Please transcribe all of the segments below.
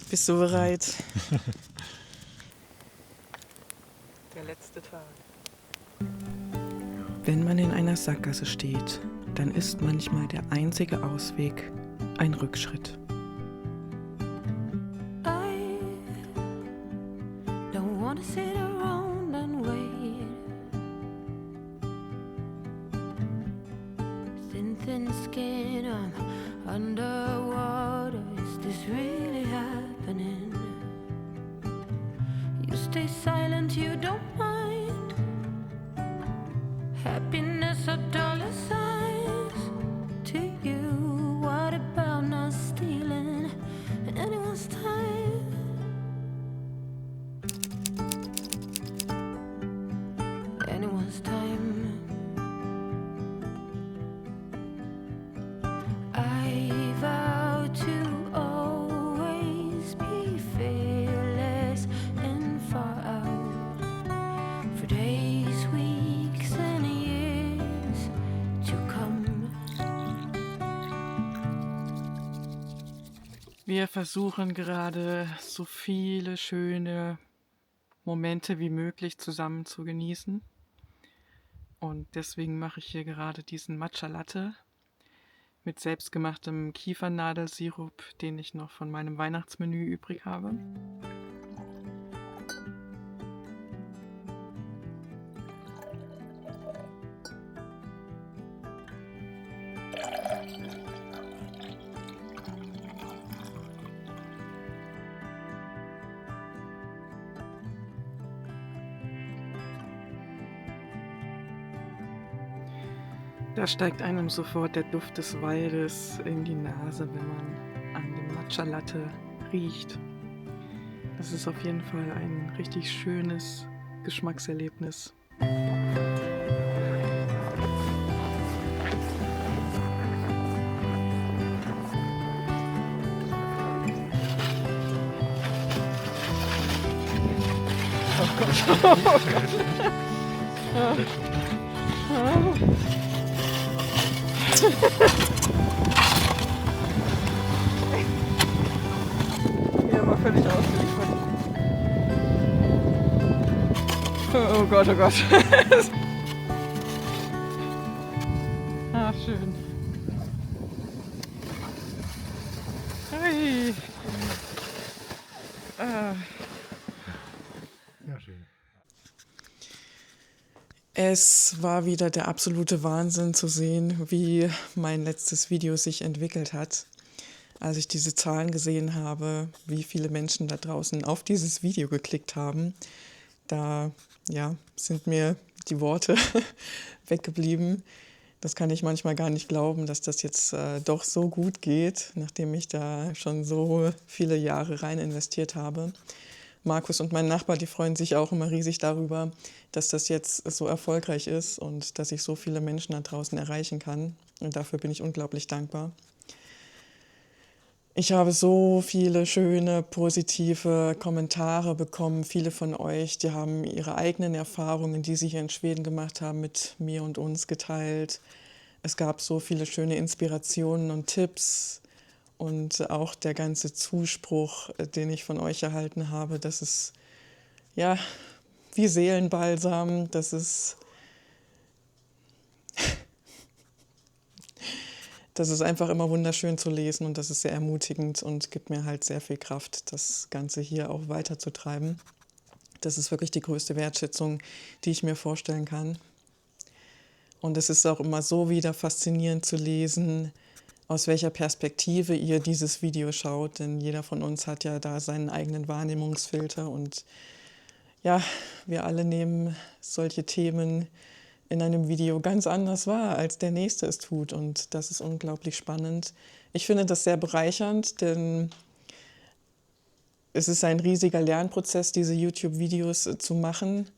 Bist du bereit? Der letzte Tag. Wenn man in einer Sackgasse steht, dann ist manchmal der einzige Ausweg ein Rückschritt. I don't want to sit around and wait. Thin skin, I'm underwater. Is this really happening? You stay silent, you don't mind. Happiness or dollar signs to you. What about not stealing anyone's time? Anyone's time. I vow to always be fearless and far out for days, weeks and years to come. Wir versuchen gerade so viele schöne Momente wie möglich zusammen zu genießen. Und deswegen mache ich hier gerade diesen Matcha Latte mit selbstgemachtem Kiefernadelsirup, den ich noch von meinem Weihnachtsmenü übrig habe. Da steigt einem sofort der Duft des Waldes in die Nase, wenn man an dem Matcha Latte riecht. Das ist auf jeden Fall ein richtig schönes Geschmackserlebnis. Oh Gott, oh Gott. Ja, war völlig ausgeliefert. Oh Gott, oh Gott. Ah, schön. Hey. Ah. Ja, schön. Es war wieder der absolute Wahnsinn zu sehen, wie mein letztes Video sich entwickelt hat. Als ich diese Zahlen gesehen habe, wie viele Menschen da draußen auf dieses Video geklickt haben, da sind mir die Worte weggeblieben. Das kann ich manchmal gar nicht glauben, dass das jetzt doch so gut geht, nachdem ich da schon so viele Jahre rein investiert habe. Markus und mein Nachbar, die freuen sich auch immer riesig darüber, dass das jetzt so erfolgreich ist und dass ich so viele Menschen da draußen erreichen kann. Und dafür bin ich unglaublich dankbar. Ich habe so viele schöne, positive Kommentare bekommen. Viele von euch, die haben ihre eigenen Erfahrungen, die sie hier in Schweden gemacht haben, mit mir und uns geteilt. Es gab so viele schöne Inspirationen und Tipps. Und auch der ganze Zuspruch, den ich von euch erhalten habe, das ist ja wie Seelenbalsam, das ist einfach immer wunderschön zu lesen und das ist sehr ermutigend und gibt mir halt sehr viel Kraft, das Ganze hier auch weiterzutreiben. Das ist wirklich die größte Wertschätzung, die ich mir vorstellen kann. Und es ist auch immer so wieder faszinierend zu lesen, aus welcher Perspektive ihr dieses Video schaut, denn jeder von uns hat ja da seinen eigenen Wahrnehmungsfilter und ja, wir alle nehmen solche Themen in einem Video ganz anders wahr, als der Nächste es tut und das ist unglaublich spannend. Ich finde das sehr bereichernd, denn es ist ein riesiger Lernprozess, diese YouTube-Videos zu machen.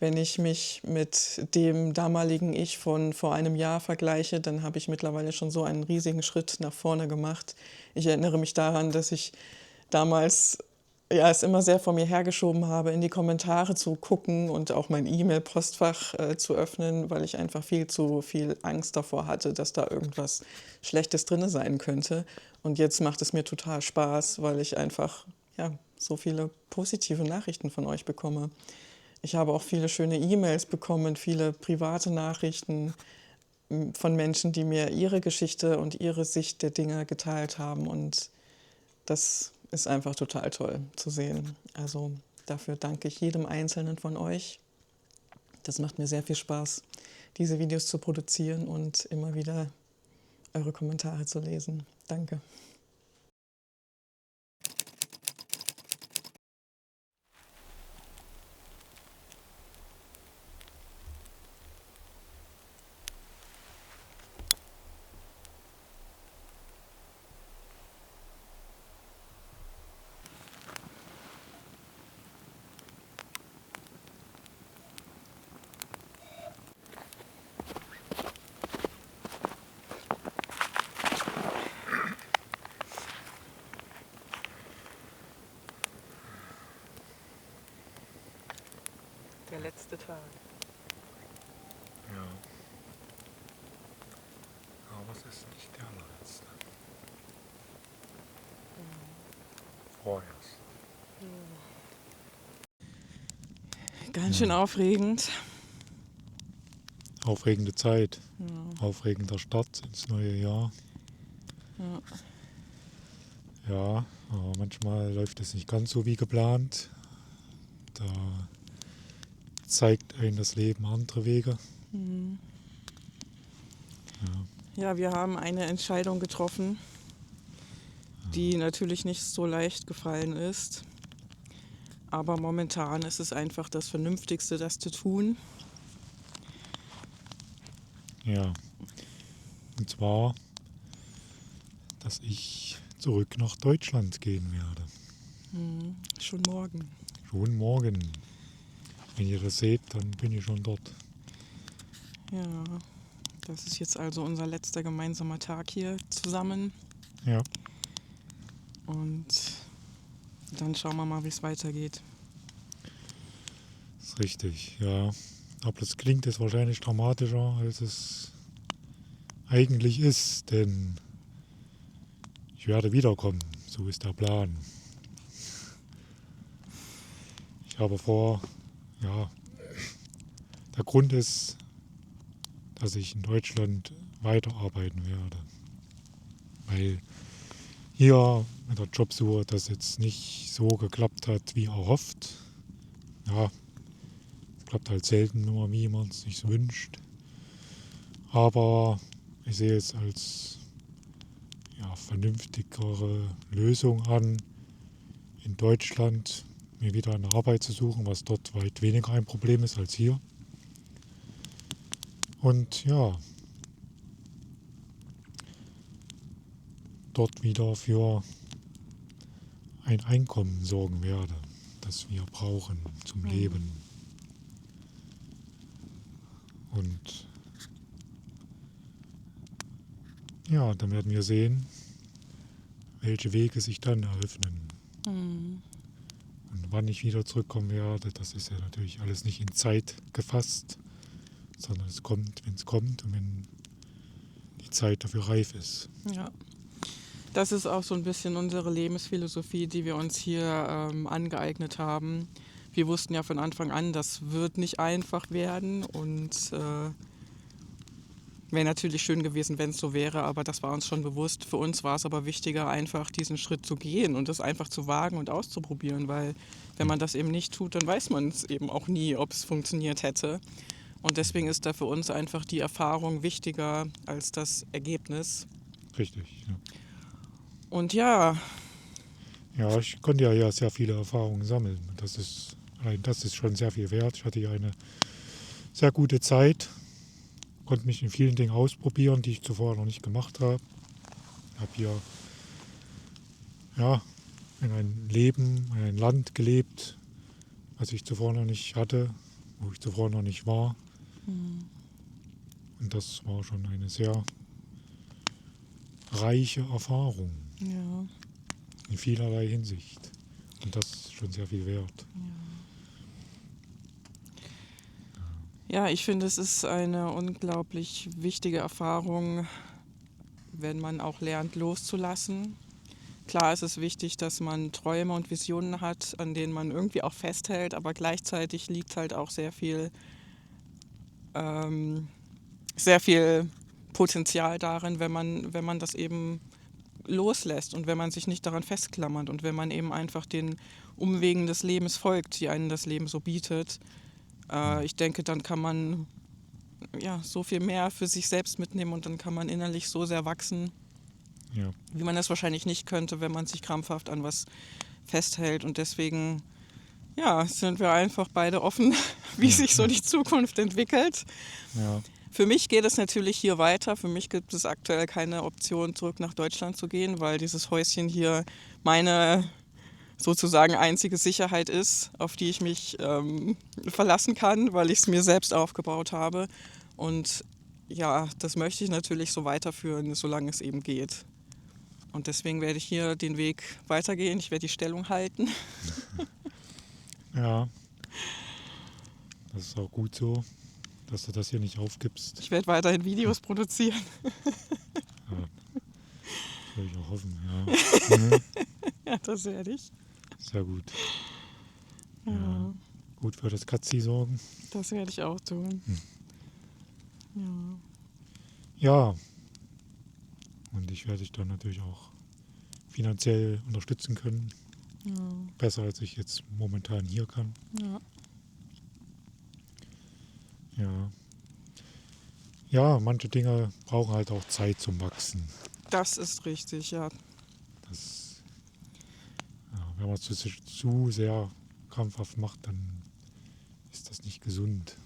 Wenn ich mich mit dem damaligen Ich von vor einem Jahr vergleiche, dann habe ich mittlerweile schon so einen riesigen Schritt nach vorne gemacht. Ich erinnere mich daran, dass ich damals es immer sehr vor mir hergeschoben habe, in die Kommentare zu gucken und auch mein E-Mail-Postfach zu öffnen, weil ich einfach viel zu viel Angst davor hatte, dass da irgendwas Schlechtes drin sein könnte. Und jetzt macht es mir total Spaß, weil ich einfach ja, so viele positive Nachrichten von euch bekomme. Ich habe auch viele schöne E-Mails bekommen, viele private Nachrichten von Menschen, die mir ihre Geschichte und ihre Sicht der Dinge geteilt haben. Und das ist einfach total toll zu sehen. Also dafür danke ich jedem Einzelnen von euch. Das macht mir sehr viel Spaß, diese Videos zu produzieren und immer wieder eure Kommentare zu lesen. Danke. Der letzte Tag. Ja. Aber es ist nicht der letzte. Vorerst. Ganz schön aufregend. Aufregende Zeit. Ja. Aufregender Start ins neue Jahr. Ja. Ja, aber manchmal läuft es nicht ganz so wie geplant. Da zeigt einem das Leben andere Wege. Mhm. Ja, Ja, wir haben eine Entscheidung getroffen, die natürlich nicht so leicht gefallen ist. Aber momentan ist es einfach das Vernünftigste, das zu tun. ja. Und zwar, dass ich zurück nach Deutschland gehen werde. Schon morgen. Schon morgen. Wenn ihr das seht, dann bin ich schon dort. Ja, das ist jetzt also unser letzter gemeinsamer Tag hier zusammen. Ja, Und dann schauen wir mal, wie es weitergeht. ist richtig, ja. Aber das klingt jetzt wahrscheinlich dramatischer, als es eigentlich ist, denn ich werde wiederkommen, so ist der Plan. Ich habe vor, ja, der Grund ist, dass ich in Deutschland weiterarbeiten werde. Weil hier mit der Jobsuche das jetzt nicht so geklappt hat, wie erhofft. Ja, es klappt halt selten immer, wie man es sich wünscht. Aber ich sehe es als vernünftigere Lösung an, in Deutschland mir wieder eine Arbeit zu suchen, was dort weit weniger ein Problem ist als hier. Und ja, dort wieder für ein Einkommen sorgen werde, das wir brauchen zum Leben. Und ja, dann werden wir sehen, welche Wege sich dann eröffnen. Und wann ich wieder zurückkommen werde, das ist ja natürlich alles nicht in Zeit gefasst, sondern es kommt, wenn es kommt und wenn die Zeit dafür reif ist. Ja. Das ist auch so ein bisschen unsere Lebensphilosophie, die wir uns hier angeeignet haben. Wir wussten ja von Anfang an, das wird nicht einfach werden und wäre natürlich schön gewesen, wenn es so wäre, aber das war uns schon bewusst. Für uns war es aber wichtiger, einfach diesen Schritt zu gehen und das einfach zu wagen und auszuprobieren, weil wenn man das eben nicht tut, dann weiß man es eben auch nie, ob es funktioniert hätte. Und deswegen ist da für uns einfach die Erfahrung wichtiger als das Ergebnis. Richtig, ja. Und ja, Ja, ich konnte ja sehr viele Erfahrungen sammeln. Allein das ist schon sehr viel wert. Ich hatte ja eine sehr gute Zeit, konnte mich in vielen Dingen ausprobieren, die ich zuvor noch nicht gemacht habe. Ich habe hier in ein Leben, in ein Land gelebt, was ich zuvor noch nicht hatte, wo ich zuvor noch nicht war. Und das war schon eine sehr reiche Erfahrung ja, in vielerlei Hinsicht. Und das ist schon sehr viel wert. ja, ich finde, es ist eine unglaublich wichtige Erfahrung, wenn man auch lernt loszulassen, Klar ist es wichtig, dass man Träume und Visionen hat, an denen man irgendwie auch festhält, aber gleichzeitig liegt halt auch ähm, sehr viel Potenzial darin, wenn man das eben loslässt und wenn man sich nicht daran festklammert und wenn man eben einfach den Umwegen des Lebens folgt, die einem das Leben so bietet. Ich denke, dann kann man ja so viel mehr für sich selbst mitnehmen und dann kann man innerlich so sehr wachsen, Ja, wie man das wahrscheinlich nicht könnte, wenn man sich krampfhaft an was festhält. Und deswegen, ja, sind wir einfach beide offen, wie Ja. sich so die Zukunft entwickelt. ja, Für mich geht es natürlich hier weiter. Für mich gibt es aktuell keine Option, zurück nach Deutschland zu gehen, weil dieses Häuschen hier meine sozusagen einzige Sicherheit ist, auf die ich mich verlassen kann, weil ich es mir selbst aufgebaut habe. Und ja, das möchte ich natürlich so weiterführen, solange es eben geht. Und deswegen werde ich hier den Weg weitergehen. Ich werde die Stellung halten. ja. Das ist auch gut so, dass du das hier nicht aufgibst. Ich werde weiterhin Videos produzieren. Ja, das will ich auch hoffen, ja. Mhm. Ja, das werde ich. Sehr gut. Ja, Ja. Gut für das Katzi sorgen. das werde ich auch tun. Ja. Ja. Und ich werde dich dann natürlich auch finanziell unterstützen können. Ja, Besser als ich jetzt momentan hier kann. ja. Ja. Ja, manche Dinge brauchen halt auch Zeit zum Wachsen. Das ist richtig, ja. Das, ja, wenn man es zu sehr krampfhaft macht, dann ist das nicht gesund.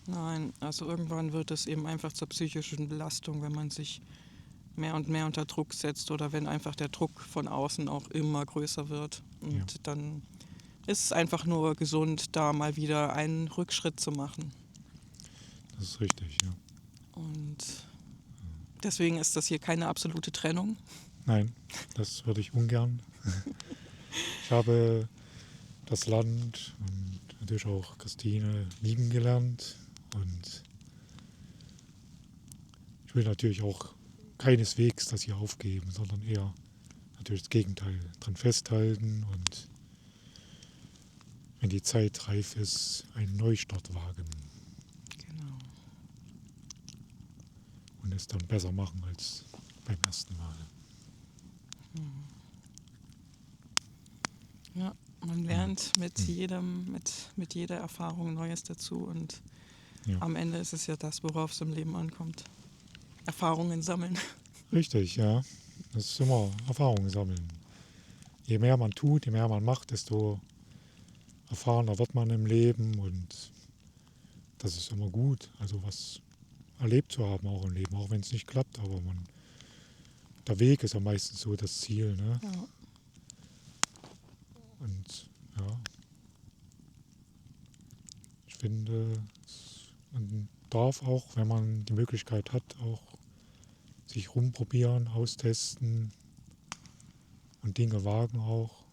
Nein, also irgendwann wird es eben einfach zur psychischen Belastung, wenn man sich mehr und mehr unter Druck setzt oder wenn einfach der Druck von außen auch immer größer wird. Und Ja. dann ist es einfach nur gesund, da mal wieder einen Rückschritt zu machen. Das ist richtig, ja. Und deswegen ist das hier keine absolute Trennung. Nein, das würde ich ungern. Ich habe das Land und natürlich auch Christine lieben gelernt und ich will natürlich auch keineswegs das hier aufgeben, sondern eher natürlich das Gegenteil, dran festhalten und wenn die Zeit reif ist, einen Neustart wagen Genau. und es dann besser machen als beim ersten Mal. Ja, man lernt mit jeder Erfahrung Neues dazu und Ja. am Ende ist es ja das, worauf es im Leben ankommt. Erfahrungen sammeln. Richtig, ja. Das ist immer Erfahrungen sammeln. Je mehr man tut, je mehr man macht, desto erfahrener wird man im Leben und das ist immer gut. Also was erlebt zu haben auch im Leben, auch wenn es nicht klappt, aber der Weg ist ja meistens so das Ziel. Ne? Ja. Und ja, ich finde, man darf auch, wenn man die Möglichkeit hat, auch sich rumprobieren, austesten und Dinge wagen auch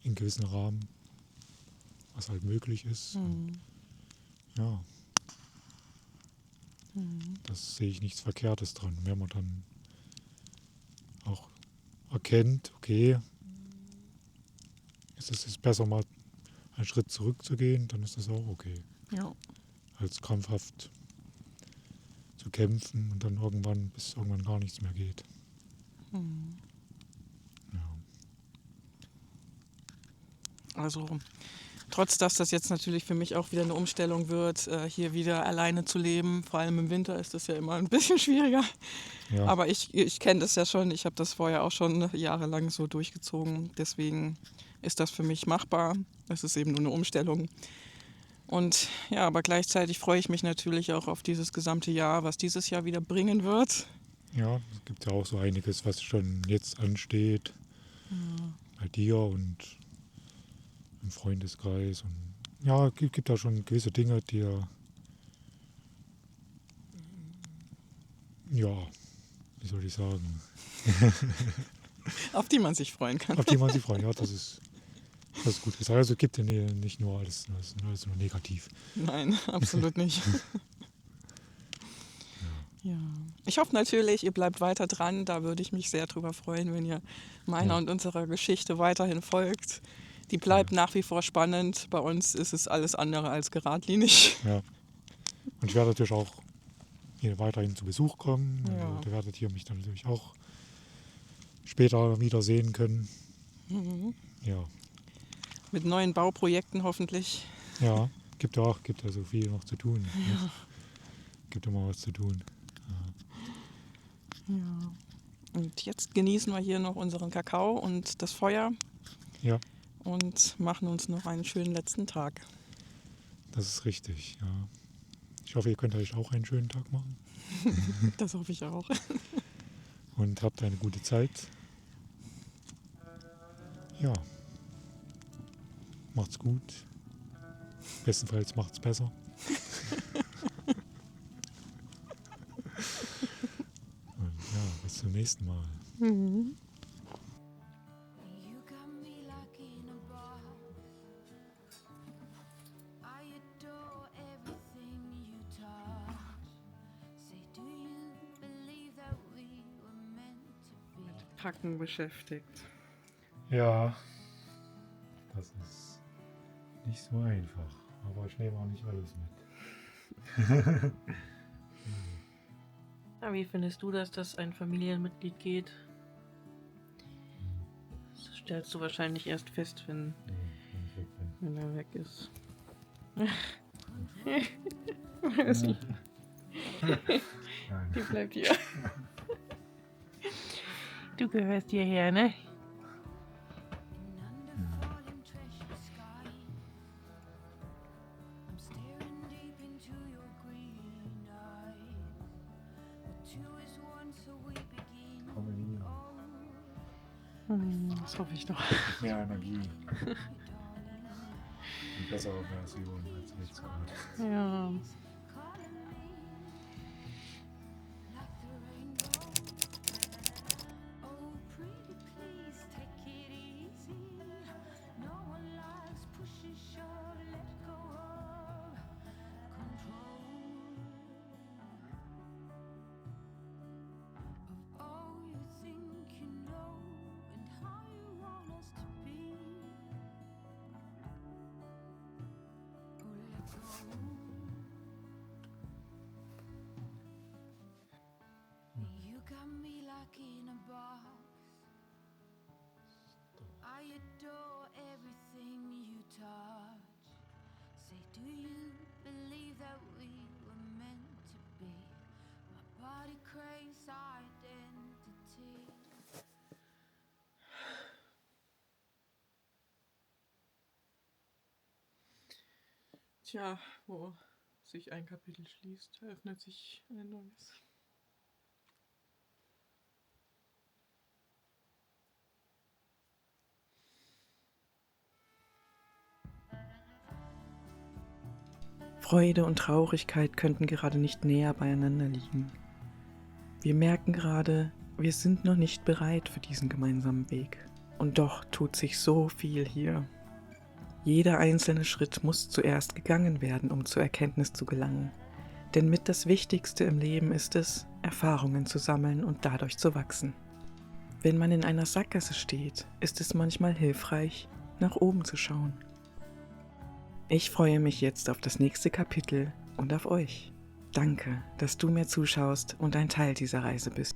in gewissen Rahmen, was halt möglich ist. Und ja, das sehe ich nichts Verkehrtes dran. Wenn man dann auch erkennt, okay, es ist besser mal einen Schritt zurückzugehen, dann ist das auch okay. Ja. Als krampfhaft zu kämpfen und dann irgendwann, bis irgendwann gar nichts mehr geht. Ja. Also trotz dass das jetzt natürlich für mich auch wieder eine Umstellung wird, hier wieder alleine zu leben. Vor allem im Winter ist das ja immer ein bisschen schwieriger. Ja, Aber ich kenne das ja schon. Ich habe das vorher auch schon jahrelang so durchgezogen. Deswegen ist das für mich machbar. Es ist eben nur eine Umstellung. Und ja, aber gleichzeitig freue ich mich natürlich auch auf dieses gesamte Jahr, was dieses Jahr wieder bringen wird. ja, es gibt ja auch so einiges, was schon jetzt ansteht bei dir und im Freundeskreis. Und ja, es gibt da schon gewisse Dinge, die ja, wie soll ich sagen, Auf die man sich freuen kann. auf die man sich freut. Ja, das ist gut gesagt. Also es gibt ja nicht nur alles nur negativ. Nein, absolut nicht. Ja. Ich hoffe natürlich, ihr bleibt weiter dran. Da würde ich mich sehr drüber freuen, wenn ihr meiner Ja. und unserer Geschichte weiterhin folgt. Die bleibt nach wie vor spannend. Bei uns ist es alles andere als geradlinig. Ja. Und ich werde natürlich auch hier weiterhin zu Besuch kommen. Ja. Also, ihr werdet hier mich dann natürlich auch später wieder sehen können. Ja. Mit neuen Bauprojekten hoffentlich. Ja, gibt ja so viel noch zu tun. Ja. Gibt immer was zu tun. Ja. Und jetzt genießen wir hier noch unseren Kakao und das Feuer Ja, und machen uns noch einen schönen letzten Tag. das ist richtig. Ja. Ich hoffe, ihr könnt euch auch einen schönen Tag machen Das hoffe ich auch. und habt eine gute Zeit. Ja, macht's gut. Bestenfalls macht's besser. Und ja, bis zum nächsten Mal. You got me like in a box. I adore everything you touch. Say, do you believe that we were meant to be? Packen beschäftigt. Ja, das ist nicht so einfach. Aber ich nehme auch nicht alles mit. Ja, wie findest du dass ein Familienmitglied geht? Das stellst du wahrscheinlich erst fest, wenn er weg ist. Die bleibt hier. Du gehörst hierher, ne? And under falling treasure sky, I'm staring deep into your green eyes. The two is one, so we begin. Das hoffe ich doch. Mehr Energie. Die bessere Version als jetzt gerade. Ja. Calling me like the rainbow. Oh, pretty please take it easy. No one likes pushing, sure, let go of control of all you think you know and how you want us to be. Oh, let go. You got me like in a box. I adore everything you touch. Say, do you believe that we were meant to be? My body craves identity. Tja, wo sich ein Kapitel schließt, öffnet sich ein neues. Freude und Traurigkeit könnten gerade nicht näher beieinander liegen. Wir merken gerade, wir sind noch nicht bereit für diesen gemeinsamen Weg. Und doch tut sich so viel hier. Jeder einzelne Schritt muss zuerst gegangen werden, um zur Erkenntnis zu gelangen. Denn mit das Wichtigste im Leben ist es, Erfahrungen zu sammeln und dadurch zu wachsen. Wenn man in einer Sackgasse steht, ist es manchmal hilfreich, nach oben zu schauen. Ich freue mich jetzt auf das nächste Kapitel und auf euch. Danke, dass du mir zuschaust und ein Teil dieser Reise bist.